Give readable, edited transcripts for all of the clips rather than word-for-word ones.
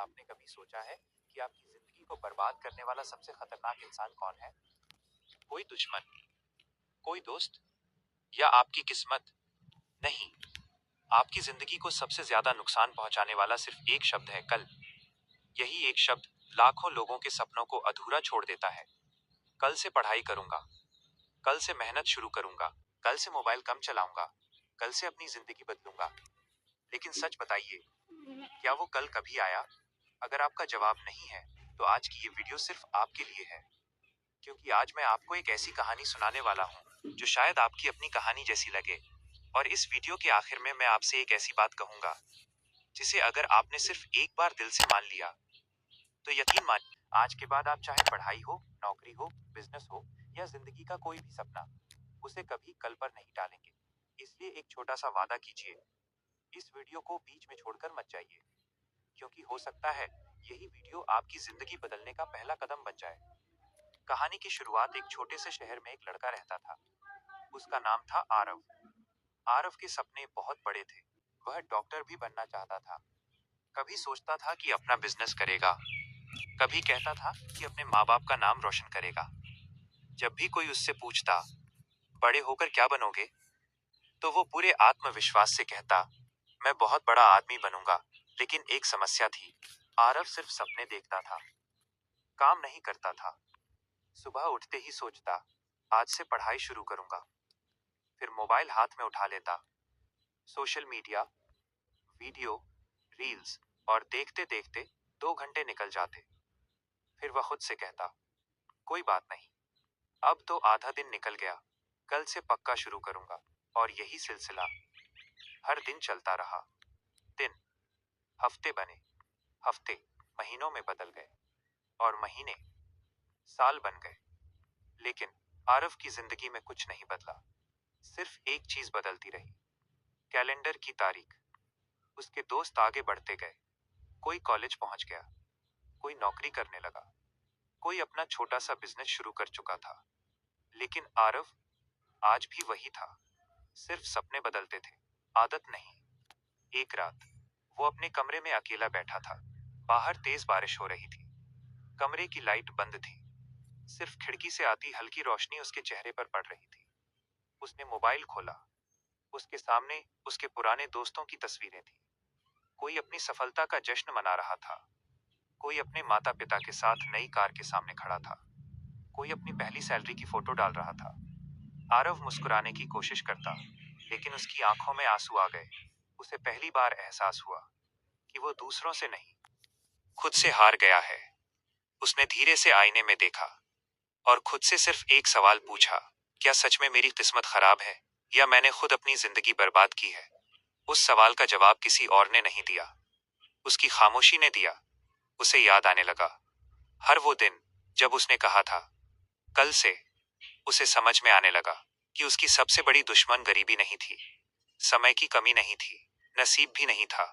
आपने कभी सोचा है कि आपकी जिंदगी को बर्बाद करने वाला सबसे खतरनाक इंसान कौन है? कोई दुश्मन, कोई दोस्त, या आपकी किस्मत? नहीं, आपकी जिंदगी को सबसे ज्यादा नुकसान पहुंचाने वाला सिर्फ एक शब्द है, कल। यही एक शब्द लाखों लोगों के सपनों को अधूरा छोड़ देता है। कल से पढ़ाई करूंगा, कल से मेहनत शुरू करूंगा, कल से मोबाइल कम चलाऊंगा, कल से अपनी जिंदगी बदलूंगा। लेकिन सच बताइए, क्या वो कल कभी आया? अगर आपका जवाब नहीं है, तो आज की ये वीडियो सिर्फ आपके लिए है, क्योंकि आज मैं आपको एक ऐसी कहानी सुनाने वाला हूँ जो शायद आपकी अपनी कहानी जैसी लगे। और इस वीडियो के आखिर में मैं आपसे एक ऐसी बात कहूंगा जिसे अगर आपने सिर्फ एक बार दिल से मान लिया, तो यकीन मान, आज के बाद आप चाहे पढ़ाई हो, नौकरी हो, बिजनेस हो, या जिंदगी का कोई भी सपना, उसे कभी कल पर नहीं टालेंगे। इसलिए एक छोटा सा वादा कीजिए, इस वीडियो को बीच में छोड़कर मत जाइए, क्योंकि हो सकता है यही वीडियो आपकी जिंदगी बदलने का पहला कदम बन जाए। कहानी की शुरुआत एक छोटे से शहर में एक लड़का रहता था। उसका नाम था आरव। आरव के सपने बहुत बड़े थे। वह डॉक्टर भी बनना चाहता था। कभी सोचता था कि अपना बिजनेस करेगा, कभी कहता था कि अपने माँ बाप का नाम रोशन करेगा। जब भी कोई उससे पूछता, बड़े होकर क्या बनोगे, तो वो पूरे आत्मविश्वास से कहता, मैं बहुत बड़ा आदमी बनूंगा। लेकिन एक समस्या थी, आरव सिर्फ सपने देखता था, काम नहीं करता था। सुबह उठते ही सोचता, आज से पढ़ाई शुरू करूंगा। फिर मोबाइल हाथ में उठा लेता, सोशल मीडिया, वीडियो, रील्स, और देखते देखते 2 घंटे निकल जाते। फिर वह खुद से कहता, कोई बात नहीं, अब तो आधा दिन निकल गया, कल से पक्का शुरू करूंगा। और यही सिलसिला हर दिन चलता रहा। दिन हफ्ते बने, हफ्ते महीनों में बदल गए, और महीने साल बन गए। लेकिन आरव की जिंदगी में कुछ नहीं बदला। सिर्फ एक चीज बदलती रही, कैलेंडर की तारीख। उसके दोस्त आगे बढ़ते गए, कोई कॉलेज पहुंच गया, कोई नौकरी करने लगा, कोई अपना छोटा सा बिजनेस शुरू कर चुका था। लेकिन आरव आज भी वही था, सिर्फ सपने बदलते थे, आदत नहीं। एक रात वो अपने कमरे में अकेला बैठा था। बाहर तेज बारिश हो रही थी। कमरे की लाइट बंद थी, सिर्फ खिड़की से आती हल्की रोशनी उसके चेहरे पर पड़ रही थी। उसने मोबाइल खोला। उसके सामने उसके पुराने दोस्तों की तस्वीरें थी। कोई अपनी सफलता का जश्न मना रहा था, कोई अपने माता पिता के साथ नई कार के सामने खड़ा था, कोई अपनी पहली सैलरी की फोटो डाल रहा था। आरव मुस्कुराने की कोशिश करता, लेकिन उसकी आंखों में आंसू आ गए। उसे पहली बार एहसास हुआ कि वो दूसरों से नहीं, खुद से हार गया है। उसने धीरे से आईने में देखा और खुद से सिर्फ एक सवाल पूछा, क्या सच में मेरी किस्मत खराब है, या मैंने खुद अपनी जिंदगी बर्बाद की है? उस सवाल का जवाब किसी और ने नहीं दिया, उसकी खामोशी ने दिया। उसे याद आने लगा हर वो दिन जब उसने कहा था, कल से। उसे समझ में आने लगा कि उसकी सबसे बड़ी दुश्मन गरीबी नहीं थी, समय की कमी नहीं थी, नसीब भी नहीं था।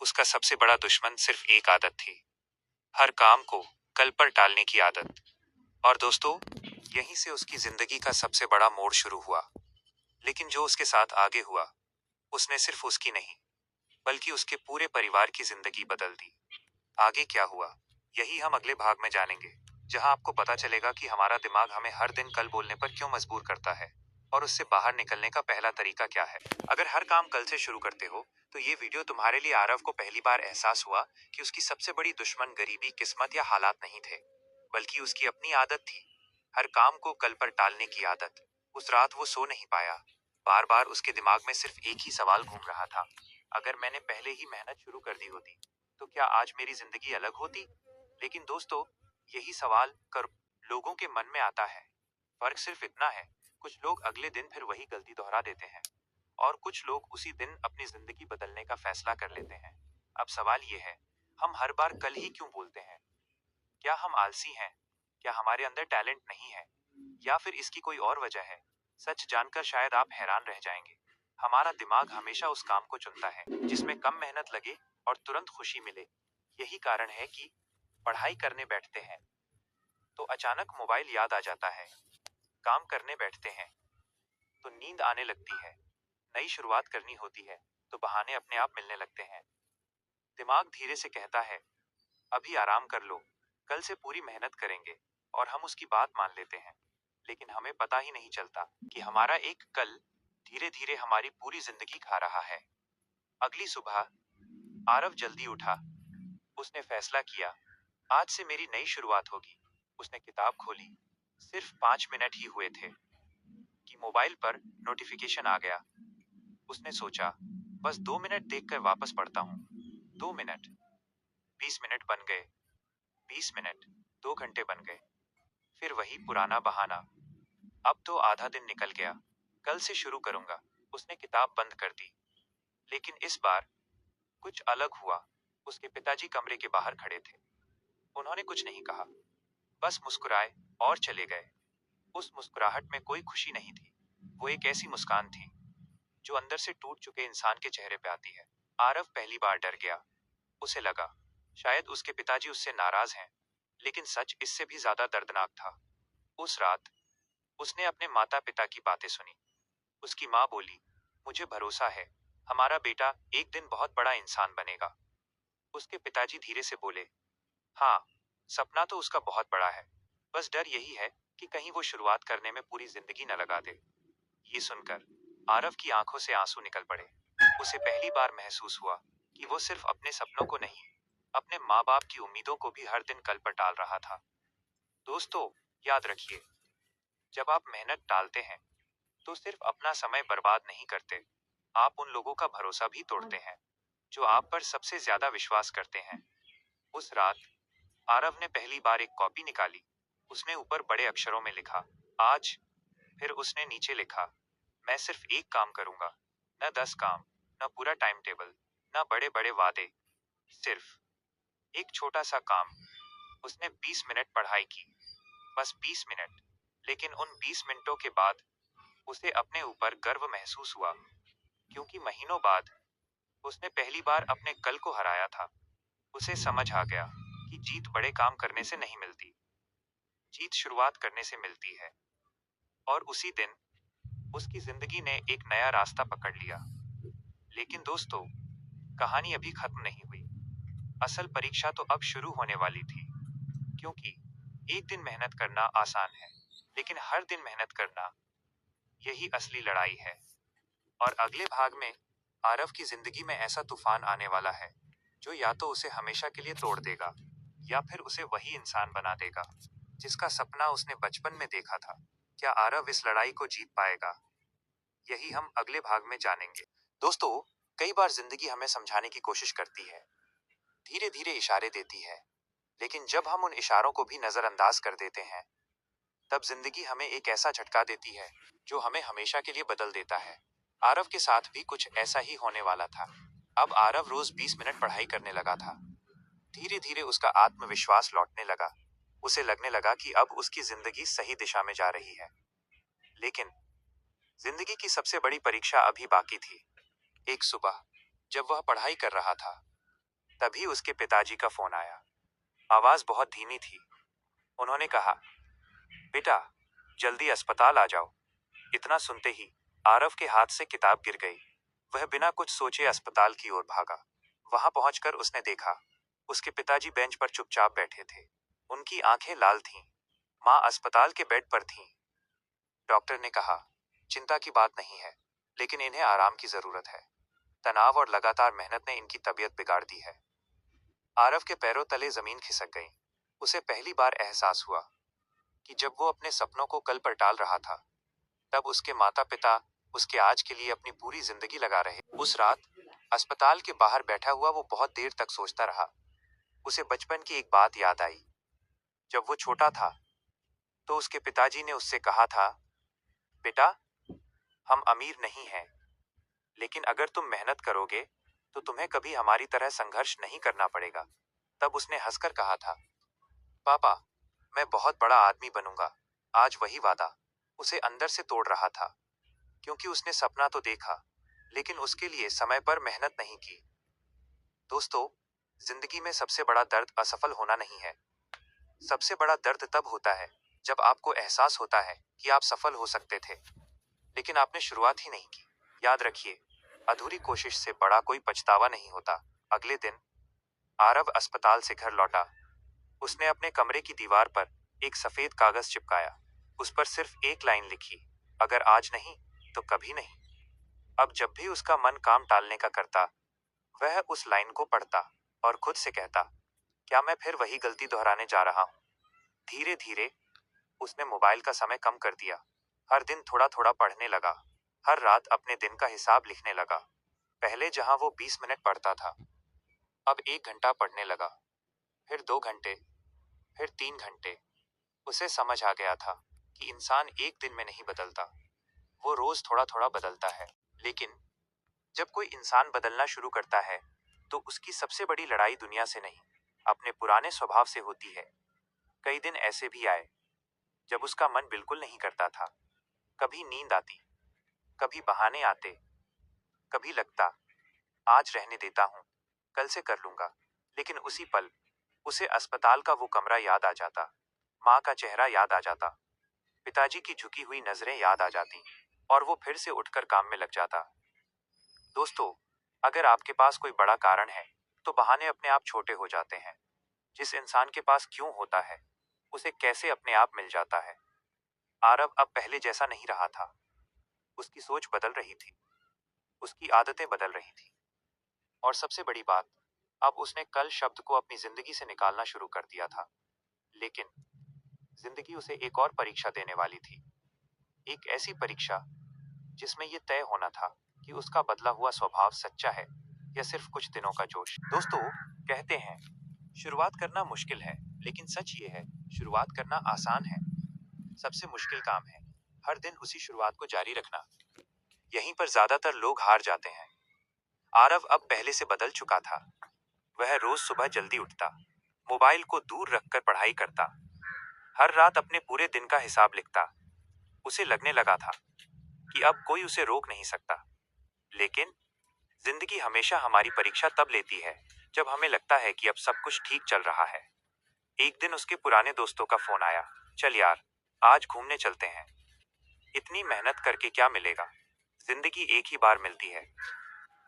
उसका सबसे बड़ा दुश्मन सिर्फ एक आदत थी, हर काम को कल पर टालने की आदत। और दोस्तों, यहीं से उसकी जिंदगी का सबसे बड़ा मोड़ शुरू हुआ। लेकिन जो उसके साथ आगे हुआ, उसने सिर्फ उसकी नहीं, बल्कि उसके पूरे परिवार की जिंदगी बदल दी। आगे क्या हुआ, यही हम अगले भाग में जानेंगे, जहां आपको पता चलेगा कि हमारा दिमाग हमें हर दिन कल बोलने पर क्यों मजबूर करता है, और उससे बाहर निकलने का पहला तरीका क्या है। अगर हर काम कल से शुरू करते हो, तो ये वीडियो तुम्हारे लिए। आरव को पहली बार एहसास हुआ कि उसकी सबसे बड़ी दुश्मन गरीबी, किस्मत या हालात नहीं थे, बल्कि उसकी अपनी आदत थी, हर काम को कल पर टालने की आदत। उस रात वो सो नहीं पाया। बार बार उसके दिमाग में सिर्फ एक ही सवाल घूम रहा था, अगर मैंने पहले ही मेहनत शुरू कर दी होती, तो क्या आज मेरी जिंदगी अलग होती? लेकिन दोस्तों, यही सवाल कर लोगों के मन में आता है। फर्क सिर्फ इतना है, कुछ लोग अगले दिन फिर वही गलती दोहरा देते हैं, और कुछ लोग उसी दिन अपनी जिंदगी बदलने का फैसला कर लेते हैं। अब सवाल ये है, हम हर बार कल ही क्यों बोलते हैं? क्या हम आलसी हैं? क्या हमारे अंदर टैलेंट नहीं है? या फिर इसकी कोई और वजह है? सच जानकर शायद आप हैरान रह जाएंगे। हमारा दिमाग हमेशा उस काम को चुनता है जिसमें कम मेहनत लगे और तुरंत खुशी मिले। यही कारण है कि पढ़ाई करने बैठते हैं तो अचानक मोबाइल याद आ जाता है, काम करने बैठते हैं तो नींद आने लगती है, नई शुरुआत करनी होती है तो बहाने अपने आप मिलने लगते हैं। दिमाग धीरे से कहता है, अभी आराम कर लो, कल से पूरी मेहनत करेंगे। और हम उसकी बात मान लेते हैं, लेकिन हमें पता ही नहीं चलता कि हमारा एक कल धीरे धीरे हमारी पूरी जिंदगी खा रहा है। अगली सुबह आरव जल्दी उठा। उसने फैसला किया, आज से मेरी नई शुरुआत होगी। उसने किताब खोली। सिर्फ 5 मिनट ही हुए थे कि मोबाइल पर नोटिफिकेशन आ गया। उसने सोचा, बस 2 मिनट देखकर वापस पढ़ता हूँ। 2 मिनट, 20 मिनट बन गए। 20 मिनट, 2 घंटे बन गए। फिर वही पुराना बहाना। अब तो आधा दिन निकल गया, कल से शुरू करूंगा। उसने किताब बंद कर दी। लेकिन इस बार कुछ अलग हुआ। उसके पिताजी कमरे के बाहर खड़े थे। उन्होंने कुछ नहीं कहा, बस मुस्कुराए और चले गए। उस मुस्कुराहट में कोई खुशी नहीं थी। वो एक ऐसी मुस्कान थी जो अंदर से टूट चुके इंसान के चेहरे पे आती है। आरव पहली बार डर गया। उसे लगा शायद उसके पिताजी उससे नाराज हैं, लेकिन सच इससे भी ज्यादा दर्दनाक था। उस रात उसने अपने माता पिता की बातें सुनी। उसकी माँ बोली, मुझे भरोसा है, हमारा बेटा एक दिन बहुत बड़ा इंसान बनेगा। उसके पिताजी धीरे से बोले, हाँ, सपना तो उसका बहुत बड़ा है, बस डर यही है कि कहीं वो शुरुआत करने में पूरी जिंदगी न लगा दे। ये सुनकर आरव की आंखों से आंसू निकल पड़े। उसे पहली बार महसूस हुआ कि वो सिर्फ अपने सपनों को नहीं, अपने माँ बाप की उम्मीदों को भी हर दिन कल पर टाल रहा था। दोस्तों, याद रखिए, जब आप मेहनत टालते हैं तो सिर्फ अपना समय बर्बाद नहीं करते, आप उन लोगों का भरोसा भी तोड़ते हैं जो आप पर सबसे ज्यादा विश्वास करते हैं। उस रात आरव ने पहली बार एक कॉपी निकाली। उसने ऊपर बड़े अक्षरों में लिखा, आज। फिर उसने नीचे लिखा, मैं सिर्फ एक काम करूंगा, न 10 काम, न पूरा टाइम टेबल, न बड़े बड़े वादे, सिर्फ एक छोटा सा काम। उसने 20 मिनट पढ़ाई की, बस 20 मिनट। लेकिन उन 20 मिनटों के बाद उसे अपने ऊपर गर्व महसूस हुआ, क्योंकि महीनों बाद उसने पहली बार अपने कल को हराया था। उसे समझ आ गया कि जीत बड़े काम करने से नहीं मिलती, जीत शुरुआत करने से मिलती है। और उसी दिन उसकी जिंदगी ने एक नया रास्ता पकड़ लिया। लेकिन दोस्तों, कहानी अभी खत्म नहीं हुई। असल परीक्षा तो अब शुरू होने वाली थी, क्योंकि एक दिन मेहनत करना आसान है, लेकिन हर दिन मेहनत करना, यही असली लड़ाई है। और अगले भाग में आरव की जिंदगी में ऐसा तूफान आने वाला है जो या तो उसे हमेशा के लिए तोड़ देगा, या फिर उसे वही इंसान बना देगा जिसका सपना उसने बचपन में देखा था। क्या आरव इस लड़ाई को जीत पाएगा? यही हम अगले भाग में जानेंगे। दोस्तों, कई बार जिंदगी हमें समझाने की कोशिश करती है, धीरे धीरे इशारे देती है, लेकिन जब हम उन इशारों को भी नजरअंदाज कर देते हैं, तब जिंदगी हमें एक ऐसा झटका देती है जो हमें हमेशा के लिए बदल देता है। आरव के साथ भी कुछ ऐसा ही होने वाला था। अब आरव रोज 20 मिनट पढ़ाई करने लगा था। धीरे धीरे उसका आत्मविश्वास लौटने लगा। उसे लगने लगा कि अब उसकी जिंदगी सही दिशा में जा रही है। लेकिन जिंदगी की सबसे बड़ी परीक्षा अभी बाकी थी। एक सुबह जब वह पढ़ाई कर रहा था, तभी उसके पिताजी का फोन आया। आवाज बहुत धीमी थी। उन्होंने कहा, बेटा, जल्दी अस्पताल आ जाओ। इतना सुनते ही आरव के हाथ से किताब गिर गई। वह बिना कुछ सोचे अस्पताल की ओर भागा। वहां पहुंचकर उसने देखा, उसके पिताजी बेंच पर चुपचाप बैठे थे। उनकी आंखें लाल थीं। माँ अस्पताल के बेड पर थीं। डॉक्टर ने कहा, चिंता की बात नहीं है, लेकिन इन्हें आराम की जरूरत है। तनाव और लगातार मेहनत ने इनकी तबीयत बिगाड़ दी है। आरव के पैरों तले जमीन खिसक गई। उसे पहली बार एहसास हुआ कि जब वो अपने सपनों को कल पर टाल रहा था, तब उसके माता पिता उसके आज के लिए अपनी पूरी जिंदगी लगा रहे। उस रात अस्पताल के बाहर बैठा हुआ वो बहुत देर तक सोचता रहा। उसे बचपन की एक बात याद आई। जब वो छोटा था तो उसके पिताजी ने उससे कहा था, बेटा, हम अमीर नहीं हैं, लेकिन अगर तुम मेहनत करोगे तो तुम्हें कभी हमारी तरह संघर्ष नहीं करना पड़ेगा। तब उसने हंसकर कहा था, पापा, मैं बहुत बड़ा आदमी बनूंगा। आज वही वादा उसे अंदर से तोड़ रहा था, क्योंकि उसने सपना तो देखा, लेकिन उसके लिए समय पर मेहनत नहीं की। दोस्तों, जिंदगी में सबसे बड़ा दर्द असफल होना नहीं है। सबसे बड़ा दर्द तब होता है जब आपको एहसास होता है कि आप सफल हो सकते थे, लेकिन आपने शुरुआत ही नहीं की। याद रखिए, अधूरी कोशिश से बड़ा कोई पछतावा नहीं होता। अगले दिन आरव अस्पताल से घर लौटा। उसने अपने कमरे की दीवार पर एक सफेद कागज चिपकाया। उस पर सिर्फ एक लाइन लिखी, अगर आज नहीं तो कभी नहीं। अब जब भी उसका मन काम टालने का करता, वह उस लाइन को पढ़ता और खुद से कहता, क्या मैं फिर वही गलती दोहराने जा रहा हूँ? धीरे धीरे उसने मोबाइल का समय कम कर दिया। हर दिन थोड़ा थोड़ा पढ़ने लगा। हर रात अपने दिन का हिसाब लिखने लगा। पहले जहां वो 20 मिनट पढ़ता था, अब 1 घंटा पढ़ने लगा। फिर 2 घंटे, फिर 3 घंटे। उसे समझ आ गया था कि इंसान एक दिन में नहीं बदलता, वो रोज थोड़ा थोड़ा बदलता है। लेकिन जब कोई इंसान बदलना शुरू करता है, तो उसकी सबसे बड़ी लड़ाई दुनिया से नहीं, अपने पुराने स्वभाव से होती है। कई दिन ऐसे भी आए जब उसका मन बिल्कुल नहीं करता था। कभी नींद आती, कभी बहाने आते, कभी लगता आज रहने देता हूँ, कल से कर लूंगा। लेकिन उसी पल उसे अस्पताल का वो कमरा याद आ जाता, माँ का चेहरा याद आ जाता, पिताजी की झुकी हुई नजरें याद आ जाती, और वो फिर से उठकर काम में लग जाता। दोस्तों, अगर आपके पास कोई बड़ा कारण है, तो बहाने अपने आप छोटे हो जाते हैं। जिस इंसान के पास क्यों होता है, उसे कैसे अपने आप मिल जाता है। आरव अब पहले जैसा नहीं रहा था। उसकी सोच बदल रही थी, उसकी आदतें बदल रही थी, और सबसे बड़ी बात, अब उसने कल शब्द को अपनी जिंदगी से निकालना शुरू कर दिया था। लेकिन जिंदगी उसे एक और परीक्षा देने वाली थी। एक ऐसी परीक्षा जिसमें यह तय होना था कि उसका बदला हुआ स्वभाव सच्चा है या सिर्फ कुछ दिनों का जोश। दोस्तों, कहते हैं शुरुआत करना मुश्किल है, लेकिन सच ये है, शुरुआत करना आसान है। सबसे मुश्किल काम है हर दिन उसी शुरुआत को जारी रखना। यहीं पर ज्यादातर लोग हार जाते हैं। आरव अब पहले से बदल चुका था। वह रोज सुबह जल्दी उठता, मोबाइल को दूर रखकर पढ़ाई करता, हर रात अपने पूरे दिन का हिसाब लिखता। उसे लगने लगा था कि अब कोई उसे रोक नहीं सकता। लेकिन जिंदगी हमेशा हमारी परीक्षा तब लेती है जब हमें लगता है कि अब सब कुछ ठीक चल रहा है। एक दिन उसके पुराने दोस्तों का फोन आया, चल यार, आज घूमने चलते हैं। इतनी मेहनत करके क्या मिलेगा, जिंदगी एक ही बार मिलती है।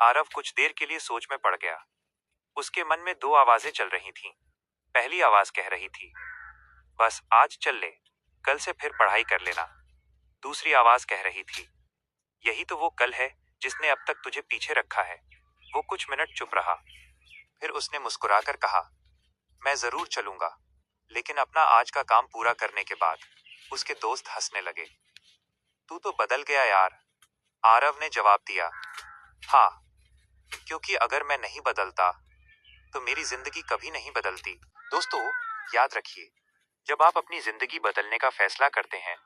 आरव कुछ देर के लिए सोच में पड़ गया। उसके मन में दो आवाजें चल रही थीं। पहली आवाज कह रही थी, बस आज चल ले, कल से फिर पढ़ाई कर लेना। दूसरी आवाज कह रही थी, यही तो वो कल है जिसने अब तक तुझे पीछे रखा है। वो कुछ मिनट चुप रहा, फिर उसने मुस्कुराकर कहा, मैं जरूर चलूंगा, लेकिन अपना आज का काम पूरा करने के बाद। उसके दोस्त हंसने लगे। तू तो बदल गया यार। आरव ने जवाब दिया, हाँ, क्योंकि अगर मैं नहीं बदलता तो मेरी जिंदगी कभी नहीं बदलती। दोस्तों, याद रखिए, जब आप अपनी जिंदगी बदलने का फैसला करते हैं,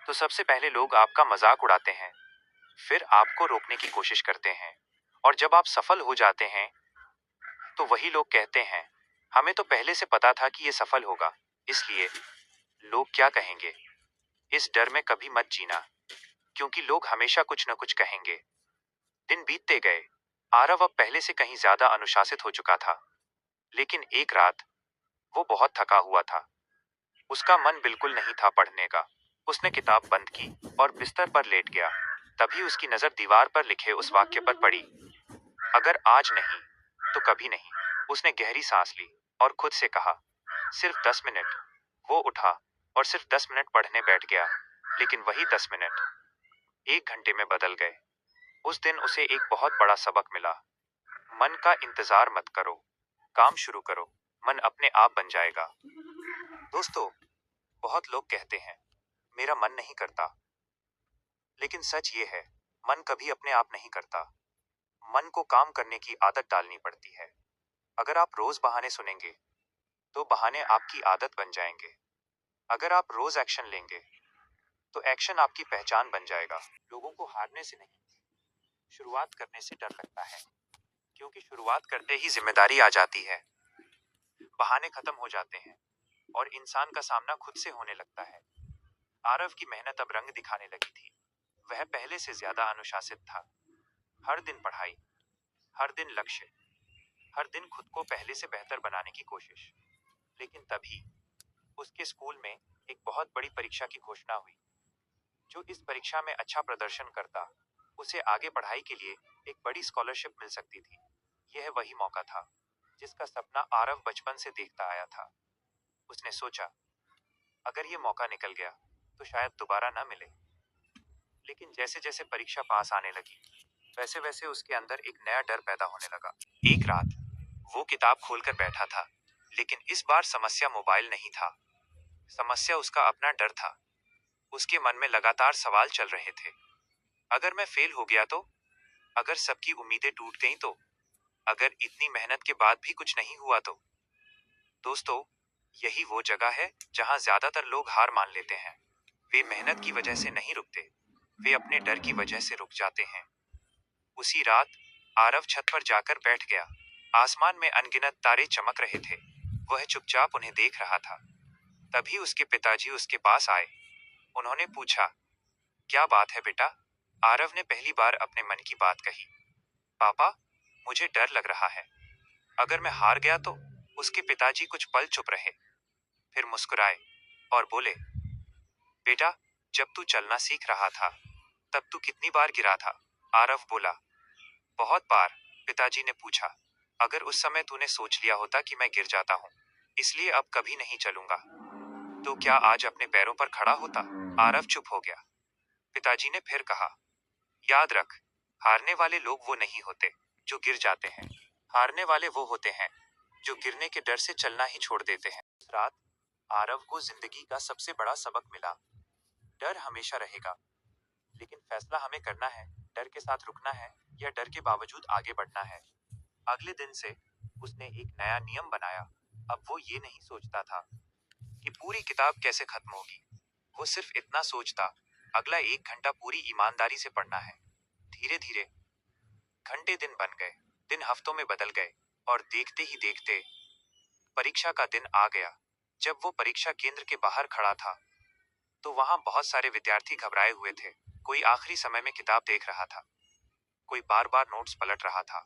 तो सबसे पहले लोग आपका मजाक उड़ाते हैं, फिर आपको रोकने की कोशिश करते हैं, और जब आप सफल हो जाते हैं, तो वही लोग कहते हैं, हमें तो पहले से पता था कि ये सफल होगा। इसलिए लोग क्या कहेंगे, इस डर में कभी मत जीना, क्योंकि लोग हमेशा कुछ न कुछ कहेंगे। दिन बीतते गए। आरव अब पहले से कहीं ज्यादा अनुशासित हो चुका था। लेकिन एक रात वो बहुत थका हुआ था। उसका मन बिल्कुल नहीं था पढ़ने का। उसने किताब बंद की और बिस्तर पर लेट गया। तभी उसकी नजर दीवार पर लिखे उस वाक्य पर पड़ी, अगर आज नहीं तो कभी नहीं। उसने गहरी सांस ली और खुद से कहा, सिर्फ 10 मिनट। वो उठा और सिर्फ 10 मिनट पढ़ने बैठ गया। लेकिन वही 10 मिनट 1 घंटे में बदल गए। उस दिन उसे एक बहुत बड़ा सबक मिला। मन का इंतजार मत करो, काम शुरू करो, मन अपने आप बन जाएगा। दोस्तों, बहुत लोग कहते हैं, मेरा मन नहीं करता। लेकिन सच ये है, मन कभी अपने आप नहीं करता। मन को काम करने की आदत डालनी पड़ती है। अगर आप रोज बहाने सुनेंगे, तो बहाने आपकी आदत बन जाएंगे। अगर आप रोज एक्शन लेंगे, तो एक्शन आपकी पहचान बन जाएगा। लोगों को हारने से नहीं, शुरुआत करने से डर लगता है, क्योंकि शुरुआत करते ही जिम्मेदारी आ जाती है। बहाने खत्म हो जाते हैं और इंसान का सामना खुद से होने लगता है। आरव की मेहनत अब रंग दिखाने लगी थी। वह पहले से ज्यादा अनुशासित था। हर दिन पढ़ाई, हर दिन लक्ष्य, हर दिन खुद को पहले से बेहतर बनाने की कोशिश। लेकिन तभी उसके स्कूल में एक बहुत बड़ी परीक्षा की घोषणा हुई। जो इस परीक्षा में अच्छा प्रदर्शन करता, उसे आगे पढ़ाई के लिए एक बड़ी स्कॉलरशिप मिल सकती थी। यह वही मौका था जिसका सपना आरव बचपन से देखता आया था। उसने सोचा, अगर ये मौका निकल गया तो शायद दोबारा ना मिले। लेकिन जैसे जैसे परीक्षा पास आने लगी, वैसे वैसे उसके अंदर एक नया डर पैदा होने लगा। एक रात वो किताब खोलकर बैठा था, लेकिन इस बार समस्या मोबाइल नहीं था। समस्या उसका अपना डर था। उसके मन में लगातार सवाल चल रहे थे। अगर मैं फेल हो गया तो? अगर सबकी उम्मीदें टूट गईं तो? अगर इतनी मेहनत के बाद भी कुछ नहीं हुआ तो? दोस्तों, यही वो जगह है जहां ज्यादातर लोग हार मान लेते हैं। वे मेहनत की वजह से नहीं रुकते, वे अपने डर की वजह से रुक जाते हैं। उसी रात आरव छत पर जाकर बैठ गया। आसमान में अनगिनत तारे चमक रहे थे। वह चुपचाप उन्हें देख रहा था। तभी उसके पिताजी उसके पास आए। उन्होंने पूछा, क्या बात है बेटा? आरव ने पहली बार अपने मन की बात कही। पापा, मुझे डर लग रहा है। अगर मैं हार गया तो? उसके पिताजी कुछ पल चुप रहे, फिर मुस्कुराए और बोले, बेटा, जब तू चलना सीख रहा था तब तू कितनी बार गिरा था? आरव बोला, बहुत बार। पिताजी ने पूछा, अगर उस समय तूने सोच लिया होता कि मैं गिर जाता हूँ, इसलिए अब कभी नहीं चलूंगा, तो क्या आज अपने पैरों पर खड़ा होता? आरव चुप हो गया। पिताजी ने फिर कहा, याद रख, हारने वाले लोग वो नहीं होते जो गिर जाते हैं। हारने वाले वो होते हैं जो गिरने के डर से चलना ही छोड़ देते हैं। उस रात आरव को जिंदगी का सबसे बड़ा सबक मिला। डर हमेशा रहेगा, लेकिन फैसला हमें करना है, डर के साथ रुकना है या डर के बावजूद आगे बढ़ना है। अगले दिन से उसने एक नया नियम बनाया। अब वो ये नहीं सोचता था कि पूरी किताब कैसे खत्म होगी। वो सिर्फ इतना सोचता, अगला 1 घंटा पूरी ईमानदारी से पढ़ना है। धीरे धीरे घंटे दिन बन गए, दिन हफ्तों में बदल गए, और देखते ही देखते परीक्षा का दिन आ गया। जब वो परीक्षा केंद्र के बाहर खड़ा था तो वहां बहुत सारे विद्यार्थी घबराए हुए थे। कोई आखिरी समय में किताब देख रहा था, कोई बार बार नोट्स पलट रहा था,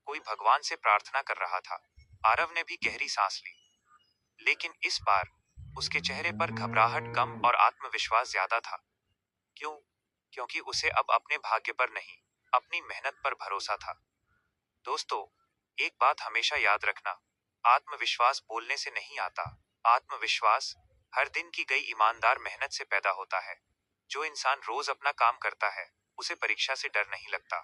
कोई भगवान से प्रार्थना कर रहा था। आरव ने भी गहरी सांस ली, लेकिन इस बार उसके चेहरे पर घबराहट कम और आत्मविश्वास ज्यादा था। क्यों? क्योंकि उसे अब अपने भाग्य पर नहीं, अपनी मेहनत पर भरोसा था। दोस्तों, एक बात हमेशा याद रखना, आत्मविश्वास बोलने से नहीं आता। आत्मविश्वास हर दिन की गई ईमानदार मेहनत से पैदा होता है। जो इंसान रोज अपना काम करता है, उसे परीक्षा से डर नहीं लगता।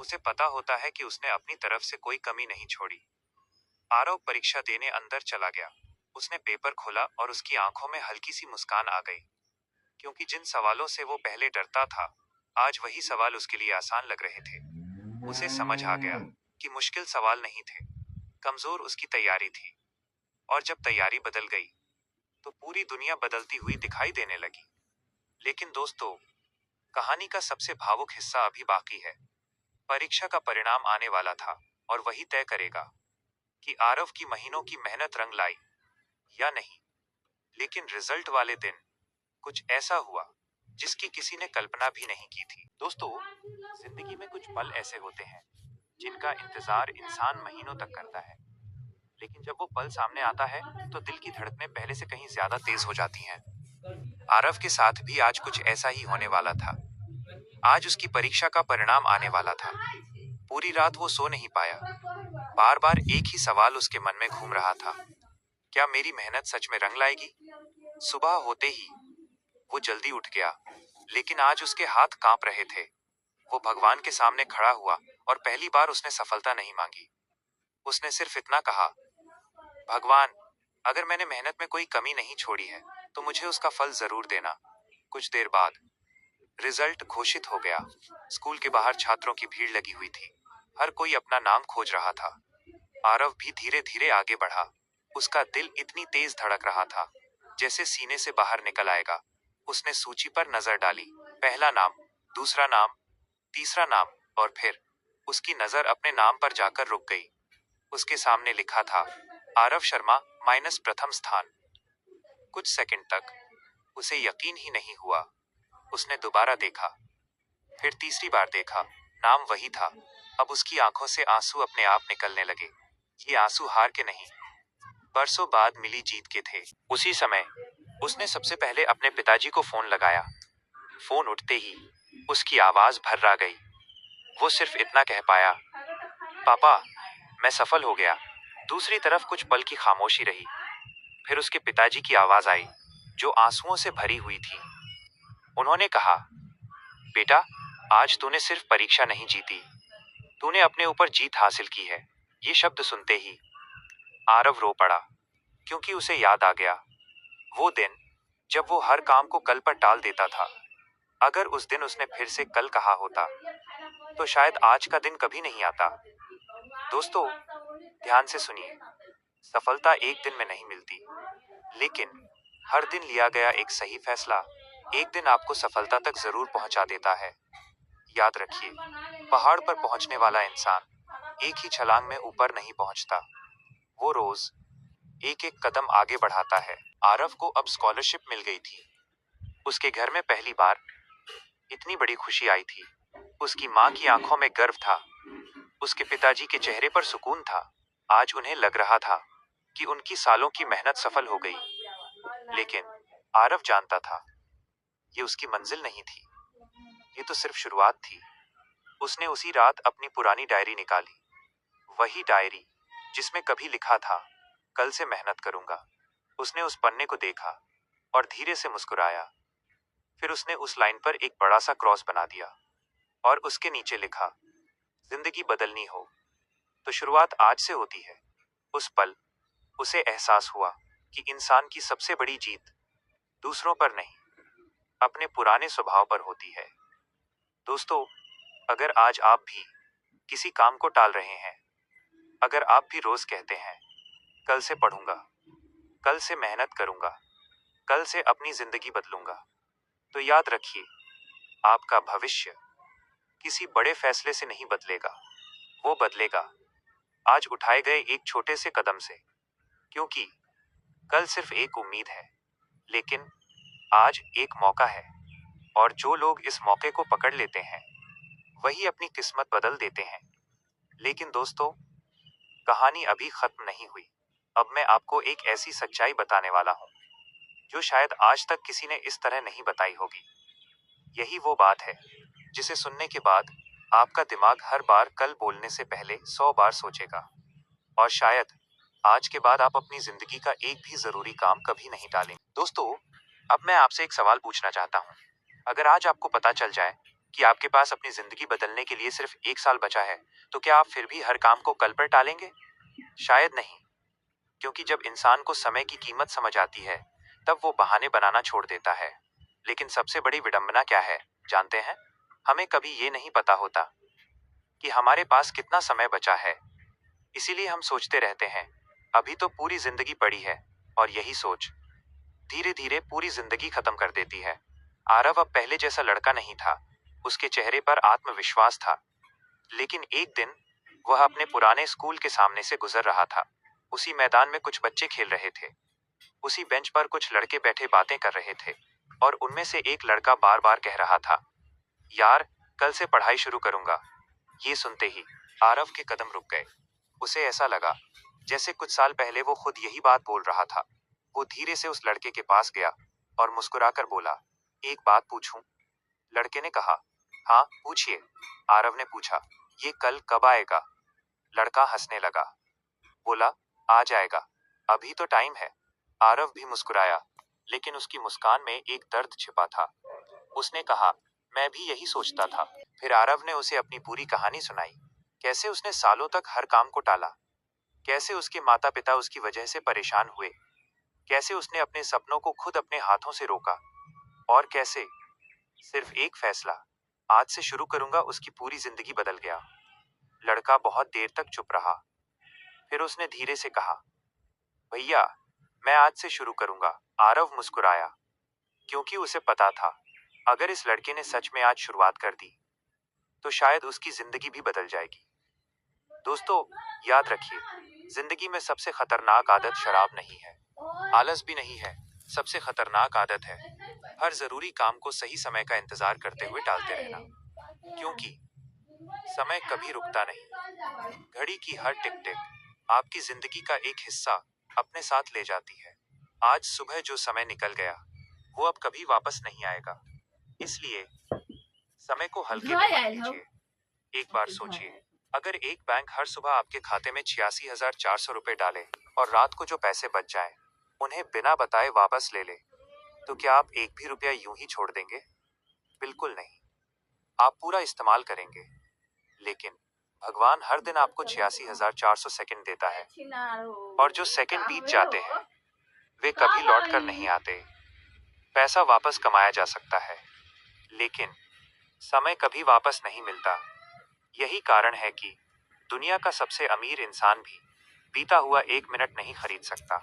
उसे पता होता है कि उसने अपनी तरफ से कोई कमी नहीं छोड़ी। आरव परीक्षा देने अंदर चला गया। उसने पेपर खोला और उसकी आंखों में हल्की सी मुस्कान आ गई, क्योंकि जिन सवालों से वो पहले डरता था, आज वही सवाल उसके लिए आसान लग रहे थे। उसे समझ आ गया कि मुश्किल सवाल नहीं थे, कमजोर उसकी तैयारी थी। और जब तैयारी बदल गई तो पूरी दुनिया बदलती हुई दिखाई देने लगी। लेकिन दोस्तों, कहानी का सबसे भावुक हिस्सा अभी बाकी है। परीक्षा का परिणाम आने वाला था और वही तय करेगा कि आरव की महीनों की मेहनत रंग लाई या नहीं। लेकिन रिजल्ट वाले दिन कुछ ऐसा हुआ जिसकी किसी ने कल्पना भी नहीं की थी। दोस्तों, जिंदगी में कुछ पल ऐसे होते हैं जिनका इंतजार इंसान महीनों तक करता है, लेकिन जब वो पल सामने आता है तो दिल की धड़कनें पहले से कहीं ज्यादा तेज हो जाती हैं। आरव के साथ भी आज कुछ ऐसा ही होने वाला था। आज उसकी परीक्षा का परिणाम आने वाला था। पूरी रात वो सो नहीं पाया। बार बार एक ही सवाल उसके मन में घूम रहा था, क्या मेरी मेहनत सच में रंग लाएगी? सुबह होते ही वो जल्दी उठ गया, लेकिन आज उसके हाथ कांप रहे थे। वो भगवान के सामने खड़ा हुआ और पहली बार उसने सफलता नहीं मांगी। उसने सिर्फ इतना कहा, भगवान, अगर मैंने मेहनत में कोई कमी नहीं छोड़ी है तो मुझे उसका फल जरूर देना। कुछ देर बाद रिजल्ट घोषित हो गया। स्कूल के बाहर छात्रों की भीड़ लगी हुई थी। हर कोई अपना नाम खोज रहा था। आरव भी धीरे धीरे आगे बढ़ा। उसका दिल इतनी तेज धड़क रहा था जैसे सीने से बाहर निकल आएगा। उसने सूची पर नजर डाली। पहला नाम, दूसरा नाम, तीसरा नाम, और फिर उसकी नजर अपने नाम पर जाकर रुक गई। उसके सामने लिखा था, आरव शर्मा माइनस प्रथम स्थान। कुछ सेकंड तक उसे यकीन ही नहीं हुआ। उसने दोबारा देखा, फिर तीसरी बार देखा, नाम वही था। अब उसकी आंखों से आंसू अपने आप निकलने लगे। ये आंसू हार के नहीं, बरसों बाद मिली जीत के थे। उसी समय उसने सबसे पहले अपने पिताजी को फोन लगाया। फोन उठते ही उसकी आवाज भर्रा गई। वो सिर्फ इतना कह पाया, पापा, मैं सफल हो गया। दूसरी तरफ कुछ पल की खामोशी रही। फिर उसके पिताजी की आवाज आई, जो आंसुओं से भरी हुई थी। उन्होंने कहा, बेटा, आज तूने सिर्फ परीक्षा नहीं जीती, तूने अपने ऊपर जीत हासिल की है। ये शब्द सुनते ही आरव रो पड़ा, क्योंकि उसे याद आ गया वो दिन जब वो हर काम को कल पर टाल देता था। अगर उस दिन उसने फिर से कल कहा होता, तो शायद आज का दिन कभी नहीं आता। दोस्तों, ध्यान से सुनिए, सफलता एक दिन में नहीं मिलती, लेकिन हर दिन लिया गया एक सही फैसला एक दिन आपको सफलता तक जरूर पहुंचा देता है। याद रखिए, पहाड़ पर पहुंचने वाला इंसान एक ही छलांग में ऊपर नहीं पहुंचता, वो रोज एक एक कदम आगे बढ़ाता है। आरव को अब स्कॉलरशिप मिल गई थी। उसके घर में पहली बार इतनी बड़ी खुशी आई थी। उसकी माँ की आंखों में गर्व था, उसके पिताजी के चेहरे पर सुकून था। आज उन्हें लग रहा था कि उनकी सालों की मेहनत सफल हो गई। लेकिन आरव जानता था, ये उसकी मंजिल नहीं थी, ये तो सिर्फ शुरुआत थी। उसने उसी रात अपनी पुरानी डायरी निकाली, वही डायरी जिसमें कभी लिखा था, कल से मेहनत करूंगा। उसने उस पन्ने को देखा और धीरे से मुस्कुराया। फिर उसने उस लाइन पर एक बड़ा सा क्रॉस बना दिया और उसके नीचे लिखा, जिंदगी बदलनी हो तो शुरुआत आज से होती है। उस पल उसे एहसास हुआ कि इंसान की सबसे बड़ी जीत दूसरों पर नहीं, अपने पुराने स्वभाव पर होती है। दोस्तों, अगर आज आप भी किसी काम को टाल रहे हैं, अगर आप भी रोज कहते हैं, कल से पढ़ूंगा, कल से मेहनत करूंगा, कल से अपनी जिंदगी बदलूंगा, तो याद रखिए, आपका भविष्य किसी बड़े फैसले से नहीं बदलेगा, वो बदलेगा आज उठाए गए एक छोटे से कदम से। क्योंकि कल सिर्फ एक उम्मीद है, लेकिन आज एक मौका है, और जो लोग इस मौके को पकड़ लेते हैं, वही अपनी किस्मत बदल देते हैं। लेकिन दोस्तों, कहानी अभी खत्म नहीं हुई। अब मैं आपको एक ऐसी सच्चाई बताने वाला हूँ, जो शायद आज तक किसी ने इस तरह नहीं बताई होगी। यही वो बात है, जिसे सुनने के बाद आपका दिमाग हर बार कल बोलने से पहले 100 बार सोचेगा। और शायद आज के बाद आप अपनी जिंदगी का एक भी जरूरी काम कभी नहीं टालेंगे। दोस्तों, अब मैं आपसे एक सवाल पूछना चाहता हूँ। अगर आज आपको पता चल जाए कि आपके पास अपनी जिंदगी बदलने के लिए सिर्फ 1 साल बचा है, तो क्या आप फिर भी हर काम को कल पर टालेंगे? शायद नहीं, क्योंकि जब इंसान को समय की कीमत समझ आती है, तब वो बहाने बनाना छोड़ देता है। लेकिन सबसे बड़ी विडंबना क्या है, जानते हैं? हमें कभी ये नहीं पता होता कि हमारे पास कितना समय बचा है। इसीलिए हम सोचते रहते हैं, अभी तो पूरी जिंदगी पड़ी है, और यही सोच धीरे धीरे पूरी जिंदगी खत्म कर देती है। आरव अब पहले जैसा लड़का नहीं था। उसके चेहरे पर आत्मविश्वास था। लेकिन एक दिन वह अपने पुराने स्कूल के सामने से गुजर रहा था। उसी मैदान में कुछ बच्चे खेल रहे थे। उसी बेंच पर कुछ लड़के बैठे बातें कर रहे थे, और उनमें से एक लड़का बार बार कह रहा था, यार, कल से पढ़ाई शुरू करूंगा। ये सुनते ही आरव के कदम रुक गए। उसे ऐसा लगा जैसे कुछ साल पहले वो खुद यही बात बोल रहा था। वो धीरे से उस लड़के के पास गया और मुस्कुराकर बोला, एक बात पूछूं? लड़के ने कहा, हाँ, पूछिए। आरव ने पूछा, ये कल कब आएगा? लड़का हंसने लगा, बोला, आ जाएगा, अभी तो टाइम है। आरव भी मुस्कुराया, लेकिन उसकी मुस्कान में एक दर्द छिपा था। उसने कहा, मैं भी यही सोचता था। फिर आरव ने उसे अपनी पूरी कहानी सुनाई। कैसे उसने सालों तक हर काम को टाला, कैसे उसके माता पिता उसकी वजह से परेशान हुए, कैसे उसने अपने सपनों को खुद अपने हाथों से रोका, और कैसे सिर्फ एक फैसला, आज से शुरू करूंगा, उसकी पूरी जिंदगी बदल गया। लड़का बहुत देर तक चुप रहा। फिर उसने धीरे से कहा, भैया, मैं आज से शुरू करूंगा। आरव मुस्कुराया, क्योंकि उसे पता था, अगर इस लड़के ने सच में आज शुरुआत कर दी, तो शायद उसकी जिंदगी भी बदल जाएगी। दोस्तों, याद रखिए, जिंदगी में सबसे खतरनाक आदत शराब नहीं है, आलस भी नहीं है। सबसे खतरनाक आदत है हर जरूरी काम को सही समय का इंतजार करते हुए टालते रहना। क्योंकि समय कभी रुकता नहीं। घड़ी की हर टिक टिक आपकी जिंदगी का एक हिस्सा अपने साथ ले जाती है। आज सुबह जो समय निकल गया, वो अब कभी वापस नहीं आएगा। इसलिए समय को हल्के में मत लीजिए। एक बार सोचिए, अगर एक बैंक हर सुबह आपके खाते में 86,400 रुपए डाले और रात को जो पैसे बच जाएं, उन्हें बिना बताए वापस ले ले, तो क्या आप एक भी रुपया यूं ही छोड़ देंगे? बिल्कुल नहीं। आप पूरा इस्तेमाल करेंगे। लेकिन भगवान हर दिन आपको 86,400 सेकंड देता है, और जो सेकंड बीत जाते हैं वे कभी लौट कर नहीं आते। पैसा वापस कमाया जा सकता है, लेकिन समय कभी वापस नहीं मिलता। यही कारण है कि दुनिया का सबसे अमीर इंसान भी बीता हुआ 1 मिनट नहीं खरीद सकता।